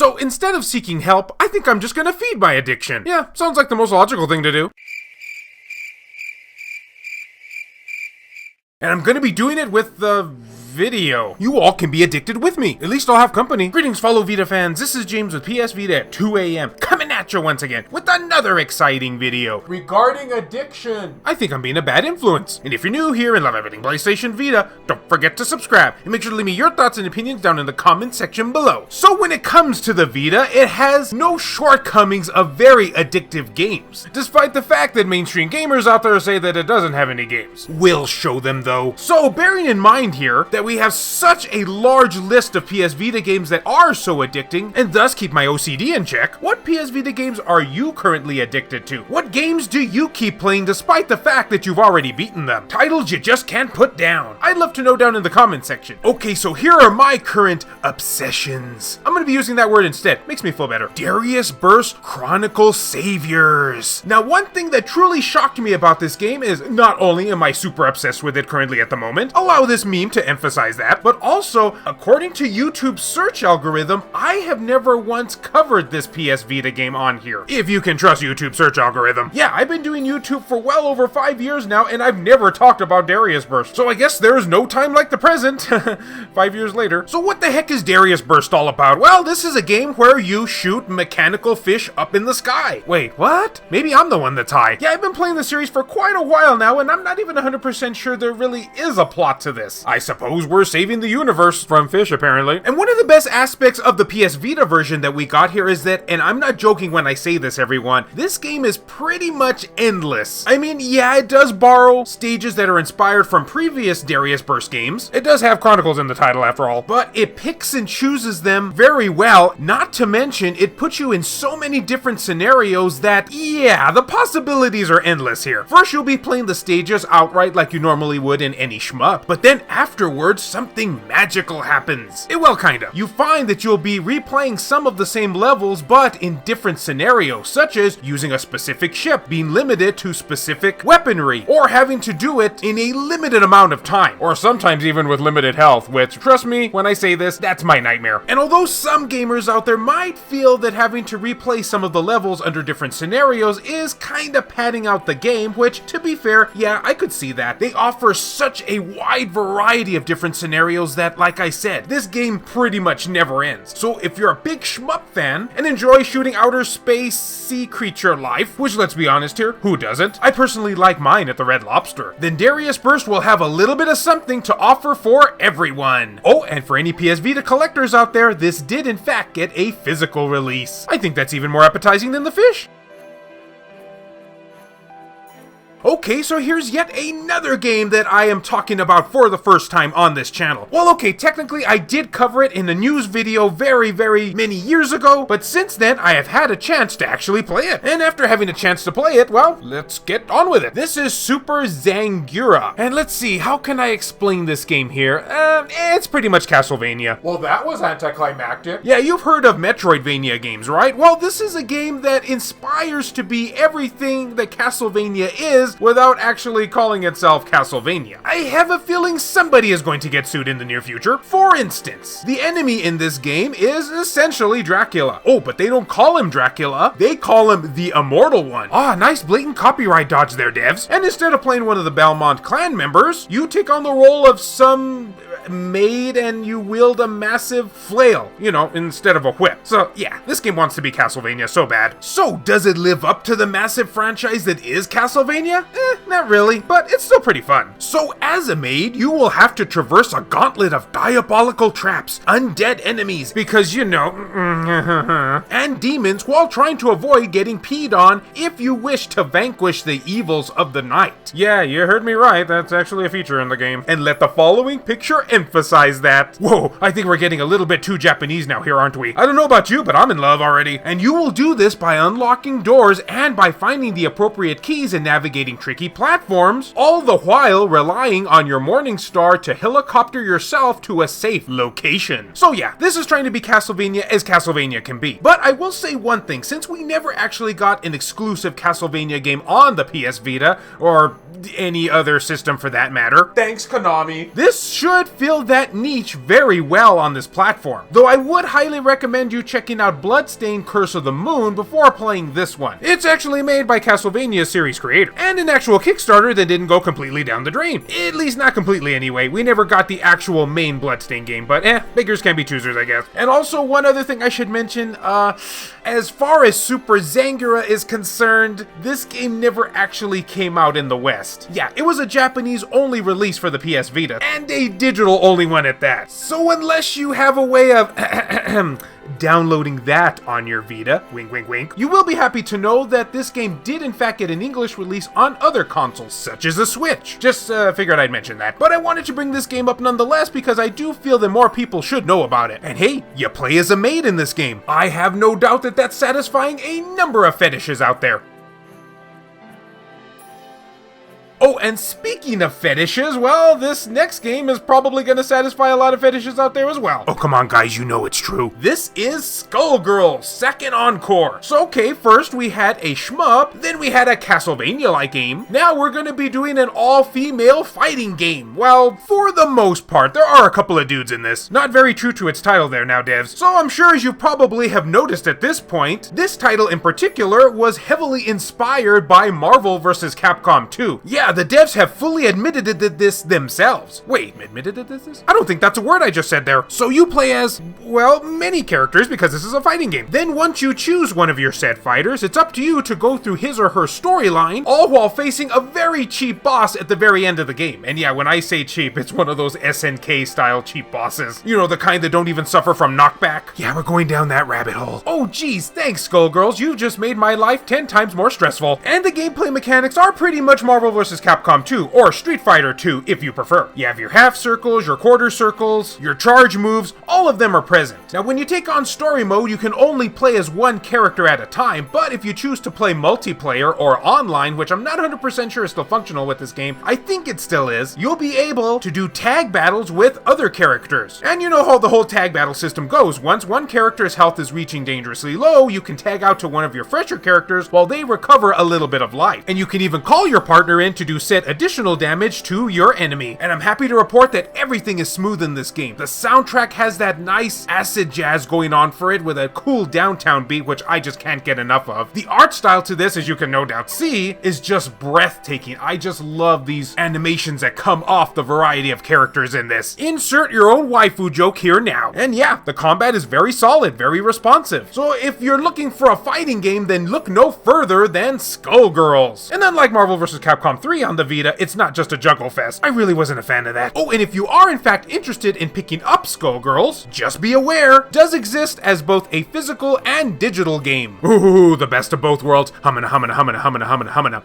So instead of seeking help, I think I'm just gonna feed my addiction. Yeah, sounds like the most logical thing to do. And I'm gonna be doing it with the video. You all can be addicted with me. At least I'll have company. Greetings, fellow Vita fans. This is James with PS Vita at 2 a.m. coming at you once again with another exciting video regarding addiction. I think I'm being a bad influence. And if you're new here and love everything PlayStation Vita, don't forget to subscribe and make sure to leave me your thoughts and opinions down in the comment section below. So when it comes to the Vita, it has no shortcomings of very addictive games, despite the fact that mainstream gamers out there say that it doesn't have any games. We'll show them though. So bearing in mind here that we have such a large list of PS Vita games that are so addicting, and thus keep my OCD in check, what PS Vita games are you currently addicted to? What games do you keep playing despite the fact that you've already beaten them? Titles you just can't put down. I'd love to know down in the comment section. Okay, so here are my current obsessions. I'm gonna be using that word instead. Makes me feel better. Dariusburst Chronicle Saviors. Now, one thing that truly shocked me about this game is not only am I super obsessed with it currently at the moment, allow this meme to emphasize that, but also, according to YouTube's search algorithm, I have never once covered this PS Vita game on here. If you can trust YouTube's search algorithm. Yeah, I've been doing YouTube for well over 5 years now, and I've never talked about Dariusburst. So I guess there is no time like the present, 5 years later. So what the heck is Dariusburst all about? Well, this is a game where you shoot mechanical fish up in the sky. Wait, what? Maybe I'm the one that's high. Yeah, I've been playing the series for quite a while now, and I'm not even 100% sure there really is a plot to this. I suppose we're saving the universe from fish, apparently. And one of the best aspects of the PS Vita version that we got here is that, and I'm not joking when I say this, everyone, this game is pretty much endless. I mean, yeah, it does borrow stages that are inspired from previous Dariusburst games. It does have Chronicles in the title after all, but it picks and chooses them very well, not to mention it puts you in so many different scenarios that, yeah, the possibilities are endless here. First, you'll be playing the stages outright like you normally would in any shmup, but then afterwards, something magical happens. Well, kinda. You find that you'll be replaying some of the same levels, but in different scenarios, such as using a specific ship, being limited to specific weaponry, or having to do it in a limited amount of time, or sometimes even with limited health, which, trust me, when I say this, that's my nightmare. And although some gamers out there might feel that having to replay some of the levels under different scenarios is kinda padding out the game, which, to be fair, yeah, I could see that. They offer such a wide variety of different scenarios that, like I said, this game pretty much never ends. So if you're a big shmup fan and enjoy shooting outer space sea creature life, which let's be honest here, who doesn't? I personally like mine at the Red Lobster. Then Dariusburst will have a little bit of something to offer for everyone. Oh, and for any PS Vita collectors out there, this did in fact get a physical release. I think that's even more appetizing than the fish. Okay, so here's yet another game that I am talking about for the first time on this channel. Well, okay, technically I did cover it in a news video very many years ago, but since then I have had a chance to actually play it. And after having a chance to play it, well, let's get on with it. This is Super Zangyura. And let's see, how can I explain this game here? It's pretty much Castlevania. Well, that was anticlimactic. Yeah, you've heard of Metroidvania games, right? Well, this is a game that inspires to be everything that Castlevania is, without actually calling itself Castlevania. I have a feeling somebody is going to get sued in the near future. For instance, the enemy in this game is essentially Dracula. Oh, but they don't call him Dracula, they call him the Immortal One. Ah, nice blatant copyright dodge there, devs. And instead of playing one of the Belmont clan members, you take on the role of some maid and you wield a massive flail, you know, instead of a whip. So yeah, this game wants to be Castlevania so bad. So does it live up to the massive franchise that is Castlevania? Not really, but it's still pretty fun. So as a maid, you will have to traverse a gauntlet of diabolical traps, undead enemies, because you know, and demons while trying to avoid getting peed on if you wish to vanquish the evils of the night. Yeah, you heard me right, that's actually a feature in the game. And let the following picture emphasize that. Whoa, I think we're getting a little bit too Japanese now here, aren't we? I don't know about you, but I'm in love already. And you will do this by unlocking doors and by finding the appropriate keys and navigating tricky platforms, all the while relying on your Morning Star to helicopter yourself to a safe location. So yeah, this is trying to be Castlevania as Castlevania can be. But I will say one thing, since we never actually got an exclusive Castlevania game on the PS Vita, or any other system for that matter, Thanks, Konami. this should filled that niche very well on this platform. Though I would highly recommend you checking out Bloodstained Curse of the Moon before playing this one. It's actually made by Castlevania series creator, and an actual Kickstarter that didn't go completely down the drain. At least not completely anyway. We never got the actual main Bloodstained game, but beggars can be choosers, I guess. And also one other thing I should mention, as far as Super Zangyura is concerned, this game never actually came out in the West. Yeah, it was a Japanese only release for the PS Vita, and a digital only one at that. So unless you have a way of downloading that on your Vita, wink wink wink, you will be happy to know that this game did in fact get an English release on other consoles, such as the Switch. Just figured I'd mention that. But I wanted to bring this game up nonetheless because I do feel that more people should know about it. And hey, you play as a maid in this game. I have no doubt that that's satisfying a number of fetishes out there. Oh, and speaking of fetishes, well, this next game is probably going to satisfy a lot of fetishes out there as well. Oh, come on, guys, you know it's true. This is Skullgirls, second Encore. So, okay, first we had a shmup, then we had a Castlevania-like game. Now we're going to be doing an all-female fighting game. Well, for the most part, there are a couple of dudes in this. Not very true to its title there now, devs. So I'm sure as you probably have noticed at this point, this title in particular was heavily inspired by Marvel vs. Capcom 2. Yeah, the devs have fully admitted this themselves. Wait, admitted this? I don't think that's a word I just said there. So you play as, well, many characters because this is a fighting game. Then once you choose one of your said fighters, it's up to you to go through his or her storyline, all while facing a very cheap boss at the very end of the game. And yeah, when I say cheap, it's one of those SNK style cheap bosses. You know, the kind that don't even suffer from knockback. Yeah, we're going down that rabbit hole. Oh geez, thanks Skullgirls, you've just made my life 10 times more stressful. And the gameplay mechanics are pretty much Marvel vs. Capcom 2, or Street Fighter 2 if you prefer. You have your half circles, your quarter circles, your charge moves, all of them are present. Now when you take on story mode, you can only play as one character at a time, but if you choose to play multiplayer or online, which I'm not 100% sure is still functional with this game, I think it still is, you'll be able to do tag battles with other characters. And you know how the whole tag battle system goes. Once one character's health is reaching dangerously low, you can tag out to one of your fresher characters while they recover a little bit of life. And you can even call your partner in to do set additional damage to your enemy. And I'm happy to report that everything is smooth in this game. The soundtrack has that nice acid jazz going on for it with a cool downtown beat, which I just can't get enough of. The art style to this, as you can no doubt see, is just breathtaking. I just love these animations that come off the variety of characters in this. Insert your own waifu joke here now. And yeah, the combat is very solid, very responsive. So if you're looking for a fighting game, then look no further than Skullgirls. And unlike Marvel vs. Capcom 3 on the Vita, it's not just a juggle fest. I really wasn't a fan of that. Oh, and if you are in fact interested in picking up Skullgirls, just be aware, it does exist as both a physical and digital game. Ooh, the best of both worlds. Humana, humana, humana, humana, humana, humana.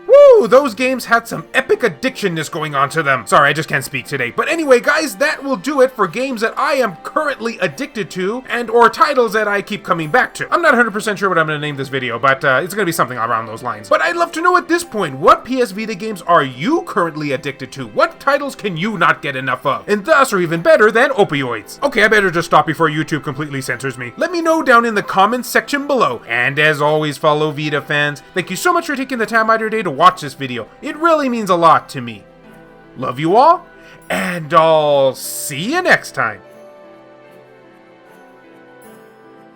Woo, those games had some epic addictionness going on to them. Sorry, I just can't speak today. But anyway, guys, that will do it for games that I am currently addicted to and or titles that I keep coming back to. I'm not 100% sure what I'm going to name this video, but it's going to be something around those lines. But I'd love to know at this point, what PS Vita games are you currently addicted to? What titles can you not get enough of? And thus are even better than opioids. Okay, I better just stop before YouTube completely censors me. Let me know down in the comments section below. And as always, fellow Vita fans, thank you so much for taking the time out of your day to watch this video. It really means a lot to me. Love you all, and I'll see you next time.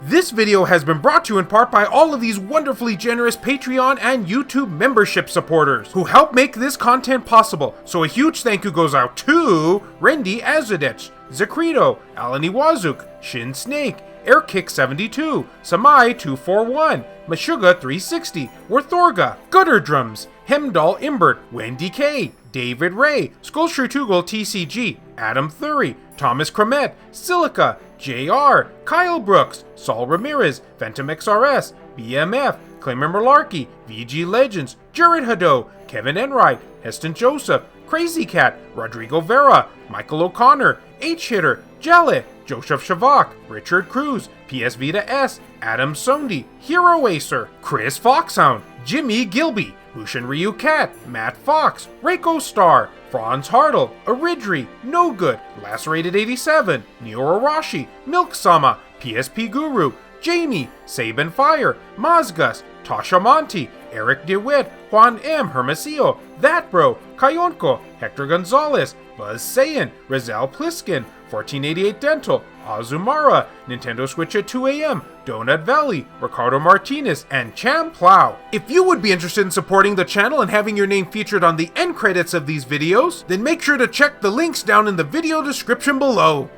This video has been brought to you in part by all of these wonderfully generous Patreon and YouTube membership supporters who help make this content possible. So a huge thank you goes out to Rendi Azadech, Zakrito, Alan Iwazuk, Shin Snake, Airkick72, Samai241, Meshuga360, Werthorga, Gutter Drums, Hemdall Imbert, Wendy K, David Ray, Skullshretugal TCG, Adam Thury, Thomas Kremet, Silica, JR, Kyle Brooks, Saul Ramirez, Phantom XRS, BMF, Claimer Malarkey, VG Legends, Jared Hado, Kevin Enright, Heston Joseph, Crazy Cat, Rodrigo Vera, Michael O'Connor, H-Hitter, Jelly, Joseph Shavak, Richard Cruz, PS Vita S, Adam Sondi, Hero Acer, Chris Foxhound, Jimmy Gilby, Hushin Ryu Cat, Matt Fox, Reiko Star, Franz Hartle, Aridri, No Good, Lacerated 87, Neo Arashi, Milk Sama, PSP Guru, Jamie, Saban Fire, Mazgus, Tasha Monty, Eric DeWitt, Juan M. Hermosillo, That Bro, Kayonko, Hector Gonzalez, Buzz Sayin, Rizal Pliskin, 1488 Dental, Azumara, Nintendo Switch at 2 a.m., Donut Valley, Ricardo Martinez, and Cham Plow. If you would be interested in supporting the channel and having your name featured on the end credits of these videos, then make sure to check the links down in the video description below.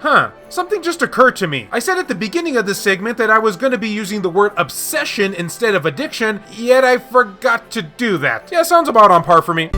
Something just occurred to me. I said at the beginning of this segment that I was going to be using the word obsession instead of addiction, yet I forgot to do that. Yeah, sounds about on par for me.